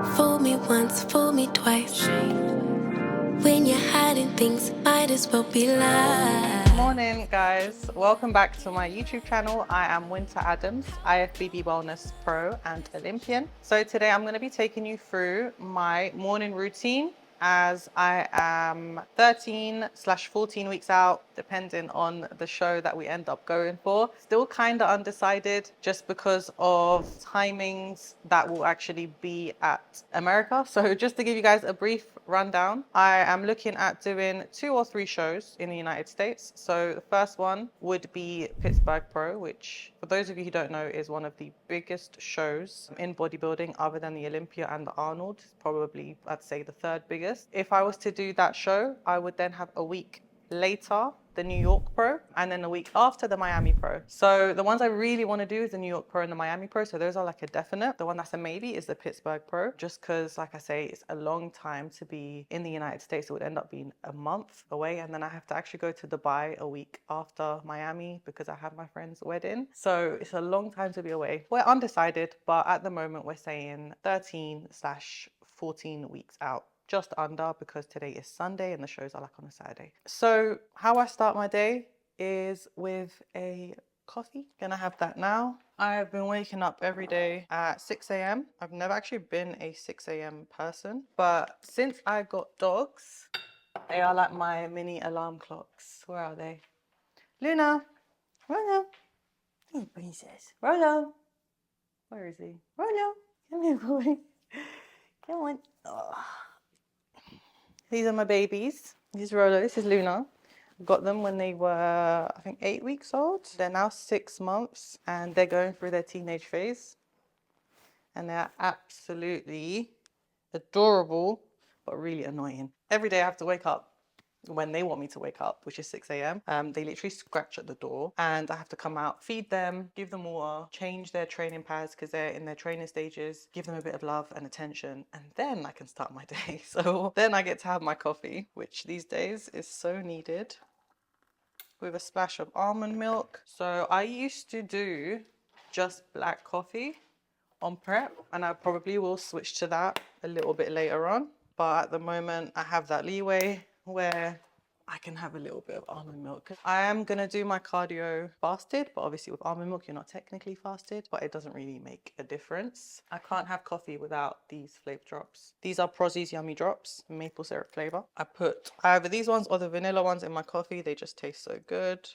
Fool me once, fool me twice. When you're hiding things, might as well be lies. Morning guys, welcome back to my YouTube channel. I am Winter Adams, IFBB Wellness Pro and Olympian. So today I'm going to be taking you through my morning routine as I am 13/14 weeks out, depending on the show that we end up going for. Still kind of undecided just because of timings that will actually be at America. So just to give you guys a brief rundown, I am looking at doing 2 or 3 shows in the United States. So the first one would be Pittsburgh Pro, which for those of you who don't know is one of the biggest shows in bodybuilding other than the Olympia and the Arnold. It's probably, I'd say, the third biggest. If I was to do that show, I would then have a week later the New York Pro, and then a week after the Miami Pro. So the ones I really want to do is the New York Pro and the Miami Pro. So those are like a definite. The one that's a maybe is the Pittsburgh Pro, just because, like I say, it's a long time to be in the United States. It would end up being a month away, and then I have to actually go to Dubai a week after Miami because I have my friend's wedding. So it's a long time to be away. We're undecided, but at the moment we're saying 13/14 weeks out. Just under, because today is Sunday and the shows are like on a Saturday. So how I start my day is with a coffee. Gonna have that now. I've been waking up every day at 6 a.m. I've never actually been a 6 a.m. person, but since I got dogs, they are like my mini alarm clocks. Where are they? Luna, Rolo, hey princess, Rolo. Where is he? Rolo, come here boy. Come on. Oh. These are my babies. This is Rolo, this is Luna. I got them when they were, I think, 8 weeks old. They're now 6 months and they're going through their teenage phase. And they're absolutely adorable, but really annoying. Every day I have to wake up when they want me to wake up, which is 6 a.m. They literally scratch at the door and I have to come out, feed them, give them water, change their training pads because they're in their training stages, give them a bit of love and attention, and then I can start my day. So then I get to have my coffee, which these days is so needed, with a splash of almond milk. So I used to do just black coffee on prep, and I probably will switch to that a little bit later on. But at the moment, I have that leeway where I can have a little bit of almond milk. I am going to do my cardio fasted, but obviously with almond milk, you're not technically fasted, but it doesn't really make a difference. I can't have coffee without these flavor drops. These are Prozzi's Yummy Drops, maple syrup flavor. I put either these ones or the vanilla ones in my coffee. They just taste so good.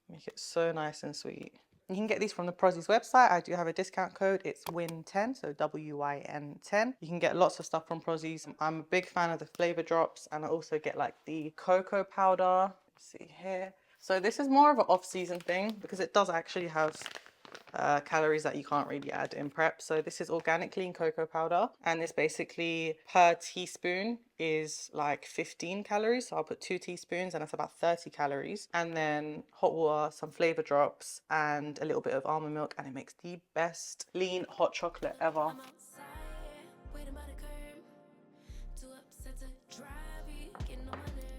Make it so nice and sweet. You can get these from the Prozzi's website. I do have a discount code. It's WIN10, so WYN10. You can get lots of stuff from Prozzi's. I'm a big fan of the flavor drops, and I also get like the cocoa powder. Let's see here. So this is more of an off-season thing because it does actually have calories that you can't really add in prep. So this is organic clean cocoa powder, and it's basically per teaspoon is like 15 calories. So I'll put 2 teaspoons and that's about 30 calories. And then hot water, some flavor drops, and a little bit of almond milk, and it makes the best lean hot chocolate ever.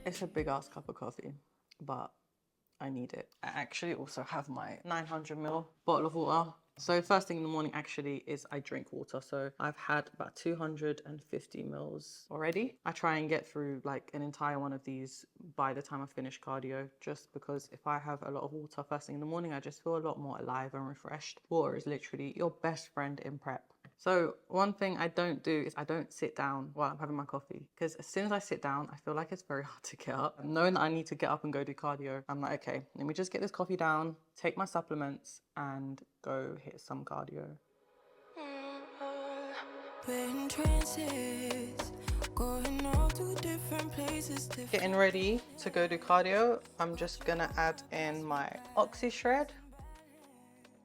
It's a big ass cup of coffee, but I need it. I actually also have my 900ml bottle of water. So first thing in the morning actually is I drink water. So I've had about 250 mils already. I try and get through like an entire one of these by the time I finish cardio, just because if I have a lot of water first thing in the morning, I just feel a lot more alive and refreshed. Water is literally your best friend in prep. So one thing I don't do is I don't sit down while I'm having my coffee, because as soon as I sit down, I feel like it's very hard to get up. And knowing that I need to get up and go do cardio, I'm like, okay, let me just get this coffee down, take my supplements, and go hit some cardio. Getting ready to go do cardio, I'm just gonna add in my Oxy Shred.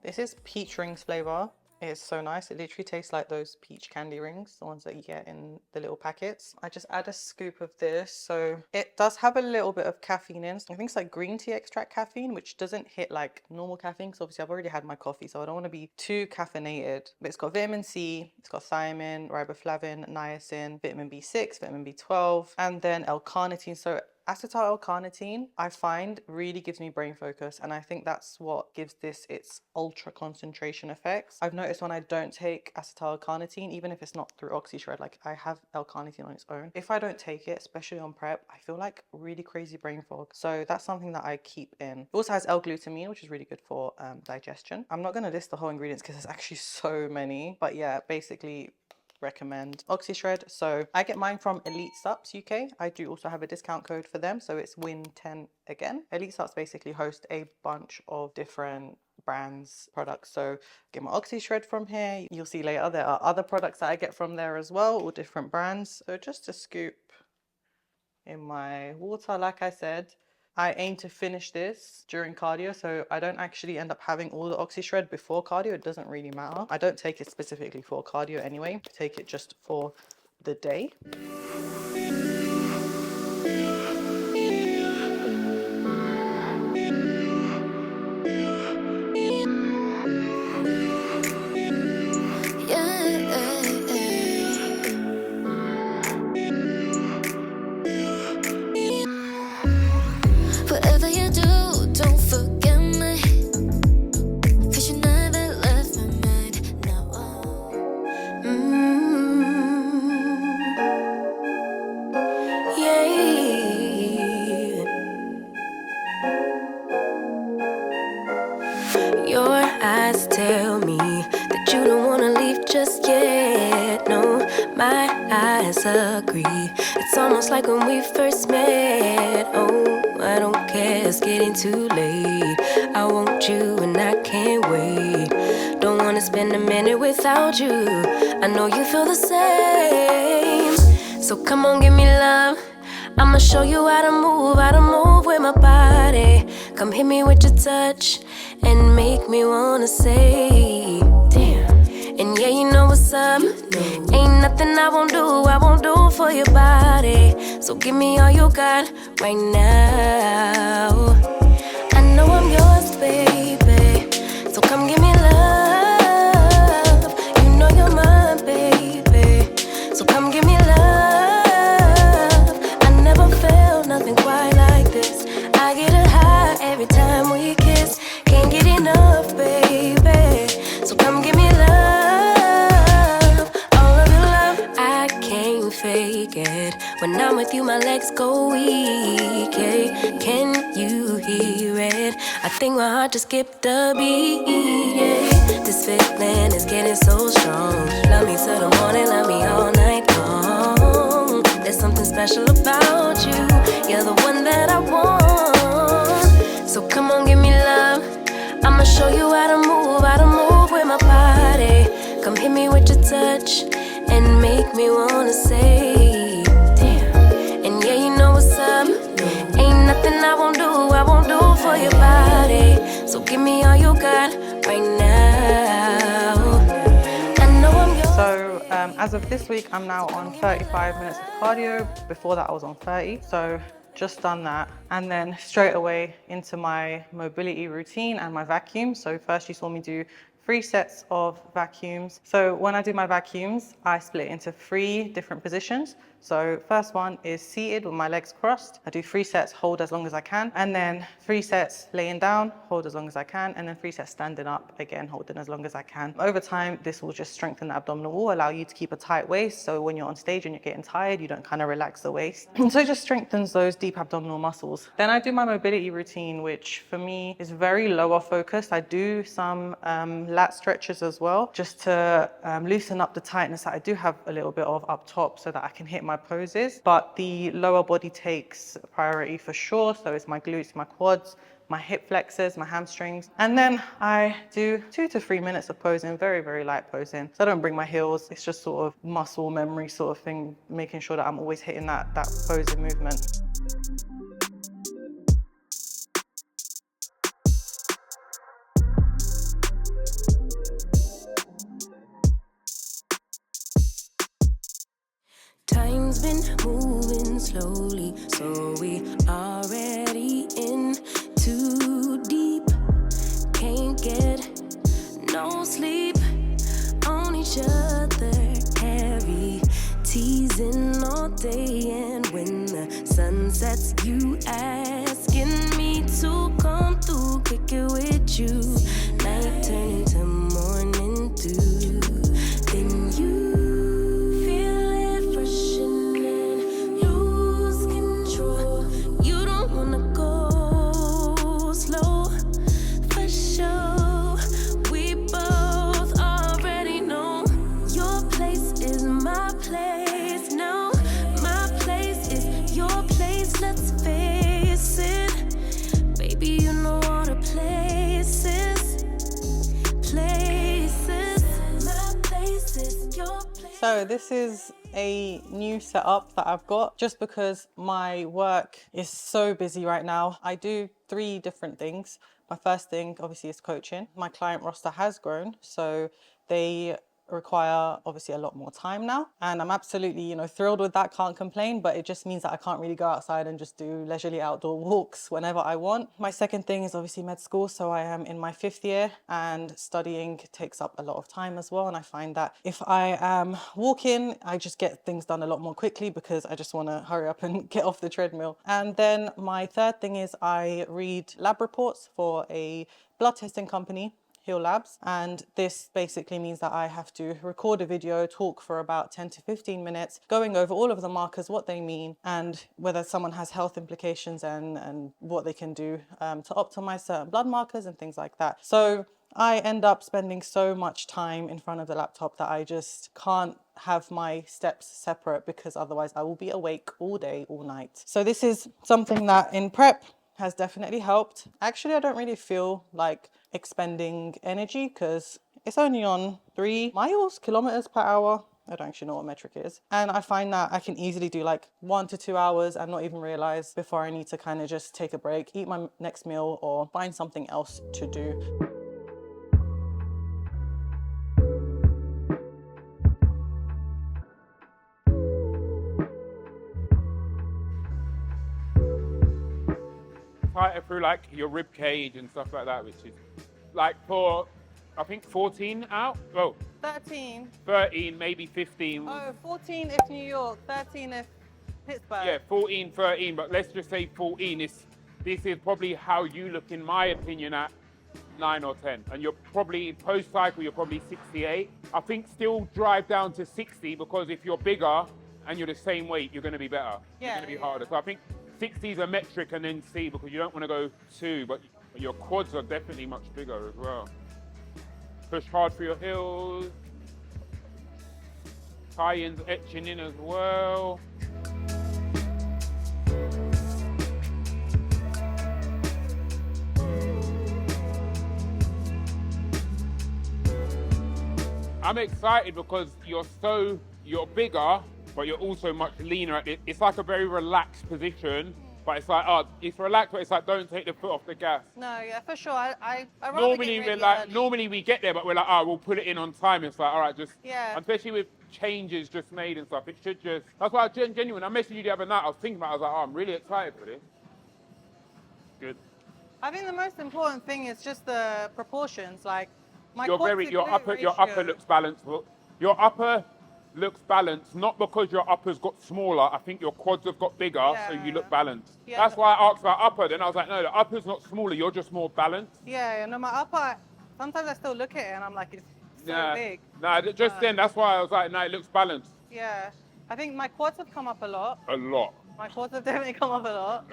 This is peach rings flavor. It's so nice. It literally tastes like those peach candy rings, the ones that you get in the little packets. I just add a scoop of this. So it does have a little bit of caffeine in. I think it's like green tea extract caffeine, which doesn't hit like normal caffeine. So obviously I've already had my coffee, so I don't want to be too caffeinated. But it's got vitamin C, it's got thiamine, riboflavin, niacin, vitamin B6, vitamin B12, and then L-carnitine. So acetyl L-carnitine, I find, really gives me brain focus, and I think that's what gives this its ultra concentration effects. I've noticed when I don't take acetyl L-carnitine, even if it's not through OxyShred, like I have L-carnitine on its own, if I don't take it, especially on prep, I feel like really crazy brain fog. So that's something that I keep in. It also has L-glutamine, which is really good for digestion. I'm not going to list the whole ingredients because there's actually so many, but yeah, basically recommend OxyShred. So I get mine from Elite Sups UK. I do also have a discount code for them, so it's WIN10 again. Elite Sups basically host a bunch of different brands products, so get my OxyShred from here. You'll see later there are other products that I get from there as well, all different brands. So just a scoop in my water. Like I said, I aim to finish this during cardio, so I don't actually end up having all the OxyShred before cardio. It doesn't really matter. I don't take it specifically for cardio anyway. I take it just for the day. Whatever you do, don't forget me, 'cause you never left my mind. Now yeah. Your eyes tell me that you don't wanna leave just yet. No, my eyes agree. It's almost like when we first met. Oh, I don't care, it's getting too late. I want you and I can't wait. Don't wanna spend a minute without you. I know you feel the same. So come on, give me love. I'ma show you how to move with my body. Come hit me with your touch and make me wanna say, damn. And yeah, you know what's up. Ain't nothing I won't do for your body. So give me all you got right now. I know I'm yours, baby. So come give me love. You know you're mine, baby. So come give me love. I never felt nothing quite like this. I get a high every time we kiss. Can't get enough, baby. So come give me love. All of your love, I can't fake it. When I'm with you, my legs go weak, yeah. Can you hear it? I think my heart just skipped a beat, yeah. This feeling is getting so strong. Love me till the morning, love me all night long. There's something special about you. You're the one that I want. So come on, give me love. I'ma show you how to move with my body. Come hit me with your touch and make me wanna say, damn. And yeah, you know what's up. Ain't nothing I won't do for your body. So give me all you got right now. I know I'm yours. So as of this week, I'm now on 35 minutes of cardio. Before that, I was on 30. So just done that. And then straight away into my mobility routine and my vacuum. So first you saw me do 3 sets of vacuums. So when I do my vacuums, I split into 3 different positions. So first one is seated with my legs crossed. I do 3 sets, hold as long as I can. And then 3 sets laying down, hold as long as I can. And then 3 sets standing up, again, holding as long as I can. Over time, this will just strengthen the abdominal wall, allow you to keep a tight waist. So when you're on stage and you're getting tired, you don't kind of relax the waist. So it just strengthens those deep abdominal muscles. Then I do my mobility routine, which for me is very lower focused. I do some lat stretches as well, just to loosen up the tightness that I do have a little bit of up top so that I can hit my poses. But the lower body takes priority for sure. So it's my glutes, my quads, my hip flexors, my hamstrings. And then I do 2 to 3 minutes of posing, very, very light posing. So I don't bring my heels. It's just sort of muscle memory sort of thing, making sure that I'm always hitting that posing movement. Time's been moving slowly, so we already in too deep. Can't get no sleep on each other, heavy teasing all day. And when the sun sets, you asking me to come through, kick it with you. Night turn into morning dew. Then you feel it freshen and lose control. You don't wanna go slow, for sure. We both already know your place is my place now. My place is your place, let's face it. Baby, you know all the places. My place is your place. So this is a new setup that I've got just because my work is so busy right now. I do 3 different things. My first thing obviously is coaching. My client roster has grown, so they require obviously a lot more time now, and I'm absolutely, you know, thrilled with that, can't complain, but it just means that I can't really go outside and just do leisurely outdoor walks whenever I want. My second thing is obviously med school, so I am in my 5th year and studying takes up a lot of time as well, and I find that if I am walking, I just get things done a lot more quickly because I just want to hurry up and get off the treadmill. And then my third thing is I read lab reports for a blood testing company, Hill Labs, and this basically means that I have to record a video, talk for about 10 to 15 minutes, going over all of the markers, what they mean, and whether someone has health implications and what they can do to optimize certain blood markers and things like that. So I end up spending so much time in front of the laptop that I just can't have my steps separate because otherwise I will be awake all day, all night. So this is something that in prep has definitely helped. Actually, I don't really feel like expending energy because it's only on 3 kilometers per hour. I don't actually know what metric it is. And I find that I can easily do like 1 to 2 hours and not even realize before I need to kind of just take a break, eat my next meal or find something else to do. Tighter through like your rib cage and stuff like that, which is like for I think 14 out. Oh, 13. 13, maybe 15. Oh, 14 if New York, 13 if Pittsburgh. Yeah, 14, 13, but let's just say 14 is this is probably how you look in my opinion at 9 or 10. And you're probably post cycle, you're probably 68. I think still drive down to 60 because if you're bigger and you're the same weight, you're going to be better. Yeah, you're going to be yeah. harder. So I think 60 is a metric and then C because you don't want to go 2, but your quads are definitely much bigger as well. Push hard for your heels. Tie-ins etching in as well. I'm excited because you're bigger, but you're also much leaner. It's like a very relaxed position, but it's like, it's relaxed, but it's like, don't take the foot off the gas. No, yeah, for sure. I Normally we're like, normally we get there, but we're like, we'll put it in on time. It's like, all right, just, Yeah. especially with changes just made and stuff, it should just, that's why I genuine, I messaged you the other night, I was thinking about it, I was like, I'm really excited for this. Good. I think the most important thing is just the proportions, like my Your upper looks balanced. Your upper looks balanced, not because your upper's got smaller. I think your quads have got bigger, so you look balanced. Yeah, That's why I asked about upper. Then I was like, no, the upper's not smaller. You're just more balanced. Yeah, no, my upper, sometimes I still look at it and I'm like, it's so big. Nah, just then, that's why I was like, no, it looks balanced. Yeah, I think my quads have come up a lot. A lot. My quads have definitely come up a lot.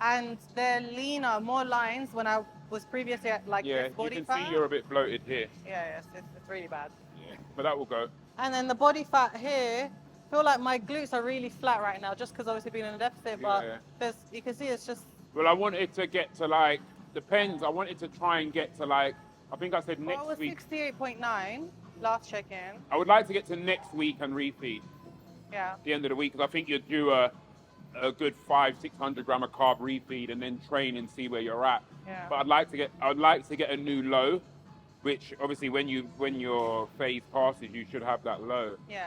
And they're leaner, more lines when I was previously at like Yeah, this body you can fat. see you're a bit bloated here. Yeah, it's really bad. Yeah, but that will go. And then the body fat here, I feel like my glutes are really flat right now just because obviously being in a deficit, but you can see it's just... Well, I wanted to get to like, depends. I wanted to try and get to like, I think I said Well, I next was week. 68.9 last check-in. I would like to get to next week and refeed. Yeah. At the end of the week, because I think you'd do a good 500-600 gram of carb refeed and then train and see where you're at. Yeah. But I'd like to get a new low, which obviously when your phase passes, you should have that low. Yeah.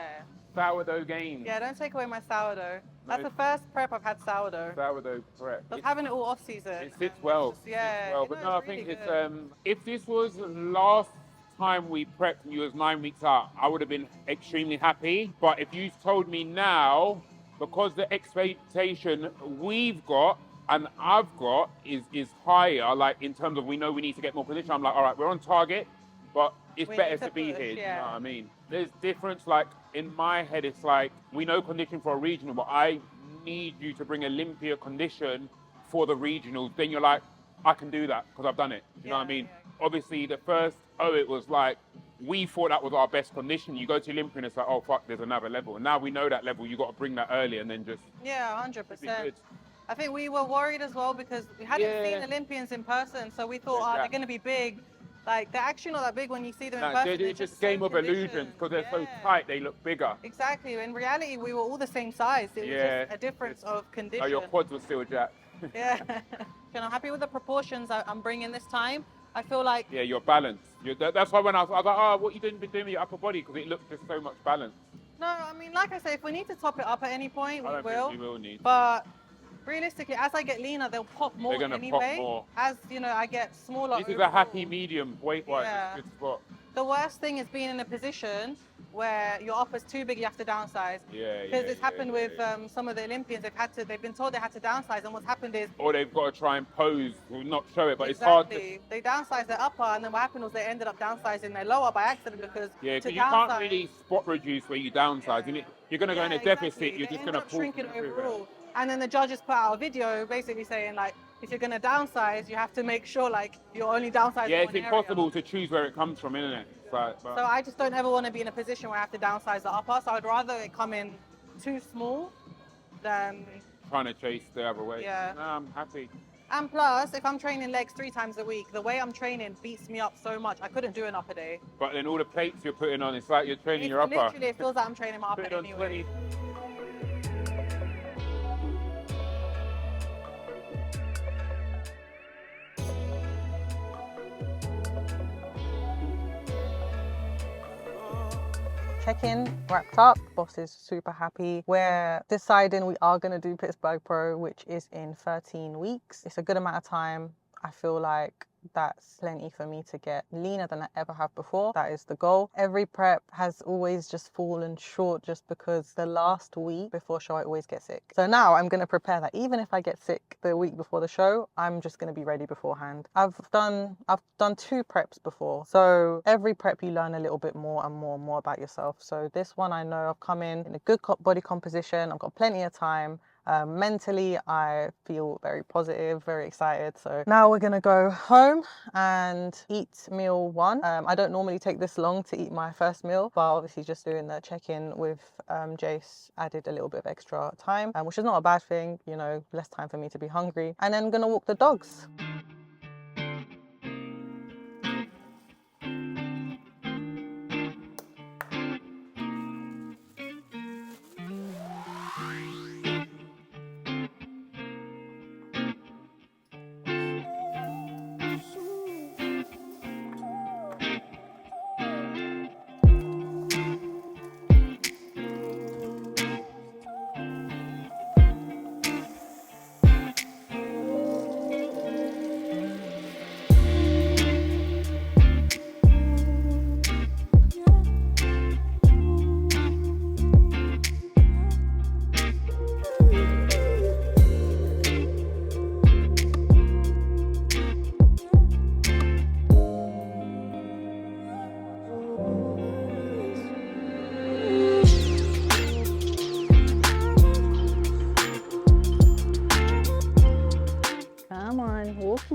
Sourdough games. Yeah, don't take away my sourdough. That's No. the first prep I've had sourdough. Sourdough prep. I was having it all off season. It sits well. Yeah. Well, it but was no, I really think it's good. if this was the last time we prepped and you was 9 weeks out, I would have been extremely happy. But if you told me now because the expectation we've got and I've got is higher, like in terms of we know we need to get more position. I'm like, all right, we're on target, but it's We better need to to be push, here. Do you yeah. know what I mean? There's difference. Like in my head, it's like we know condition for a regional, but I need you to bring Olympia condition for the regionals. Then you're like, I can do that because I've done it. Do you know what I mean? Obviously, the first it was like we thought that was our best condition. You go to Olympia and it's like, oh fuck, there's another level. And now we know that level. You got to bring that early and then just 100%. I think we were worried as well because we hadn't seen Olympians in person, so we thought, they're going to be big. Like, they're actually not that big when you see them in person. It's just a game of illusions because they're so tight, they look bigger. Exactly. In reality, we were all the same size. It was just a difference of condition. Oh, your quads were still jacked. Yeah. And I'm happy with the proportions I'm bringing this time. I feel like... Yeah, you're balanced. That's why when I was like, oh, what you been doing with your upper body? Because it looked just so much balanced. No, I mean, like I say, if we need to top it up at any point, we will. Think we will need. But realistically, as I get leaner, they'll pop more They're gonna anyway. pop more. As, you know, I get smaller. This is a happy medium weight-wise. Yeah. It's a good spot. The worst thing is being in a position where your upper's too big, you have to downsize. Because it's happened with some of the Olympians. They've been told they had to downsize, and what's happened is... Or they've got to try and pose, or not show it, but it's hard to... They downsized their upper, and then what happened was they ended up downsizing their lower by accident because... Yeah, because you can't really spot reduce where you downsize. You're going to go in a deficit, you're just going to pull shrinking overall. And then the judges put out a video basically saying, like, if you're going to downsize, you have to make sure, like, you're only downsizing. Yeah, it's impossible to choose where it comes from, isn't it? So I just don't ever want to be in a position where I have to downsize the upper. So I'd rather it come in too small than... trying to chase the other way. Yeah. No, I'm happy. And plus, if I'm training legs 3 times a week, the way I'm training beats me up so much. I couldn't do an upper day. But then all the plates you're putting on, it's like you're training your upper. Literally, it feels like I'm training my upper Put it on anyway. 20. Check-in wrapped up. Boss is super happy. We're deciding we are going to do Pittsburgh Pro, which is in 13 weeks. It's a good amount of time. I feel like that's plenty for me to get leaner than I ever have before. That is the goal. Every prep has always just fallen short just because the last week before show I always get sick. So now I'm going to prepare that even if I get sick the week before the show, I'm just going to be ready beforehand. I've done 2 preps before. So every prep you learn a little bit more and more about yourself. So this one I know I've come in a good body composition. I've got plenty of time. Mentally, I feel very positive, very excited. So now we're gonna go home and eat meal 1. I don't normally take this long to eat my first meal, but obviously just doing the check-in with Jace added a little bit of extra time, which is not a bad thing, you know, less time for me to be hungry. And then I'm gonna walk the dogs.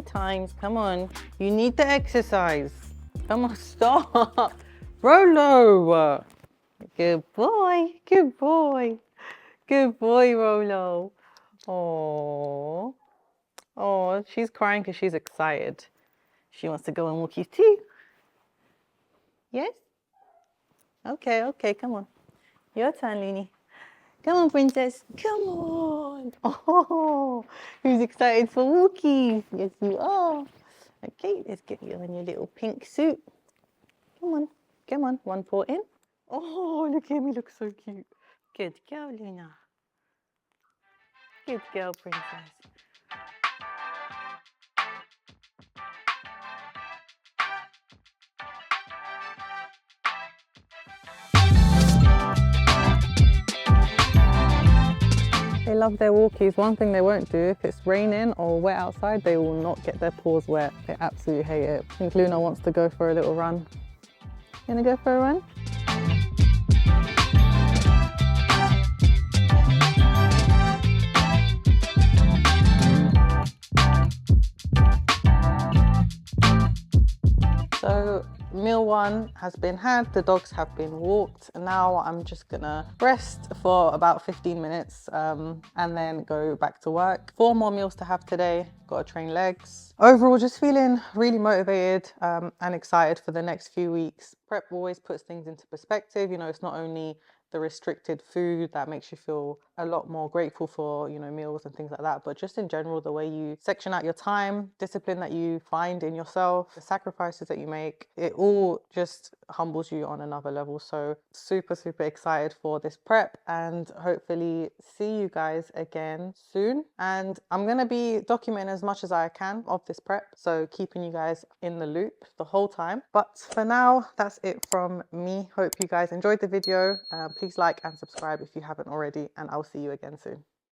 Times. Come on, you need to exercise. Come on, stop. Rolo. Good boy, good boy. Good boy, Rolo. Oh, she's crying because she's excited. She wants to go and walk you too. Yes? Okay, come on. Your turn, Looney. Come on, princess. Come on. Oh, who's excited for walkies? Yes, you are. Okay, let's get you in your little pink suit. Come on. 1 paw in. Oh, look at me, look so cute. Good girl, Luna. Good girl, princess. They love their walkies. One thing they won't do, if it's raining or wet outside, they will not get their paws wet. They absolutely hate it. I think Luna wants to go for a little run. You gonna go for a run? So meal one has been had, the dogs have been walked, and now I'm just gonna rest for about 15 minutes and then go back to work. 4 more meals to have today, gotta train legs. Overall, just feeling really motivated and excited for the next few weeks. Prep always puts things into perspective. You know, it's not only the restricted food that makes you feel a lot more grateful for, you know, meals and things like that, but just in general, the way you section out your time, discipline that you find in yourself, the sacrifices that you make, it all just humbles you on another level. So super excited for this prep, and hopefully see you guys again soon. And I'm gonna be documenting as much as I can of this prep, so keeping you guys in the loop the whole time. But for now, that's it from me. Hope you guys enjoyed the video. Please like and subscribe if you haven't already, and I'll see you again soon.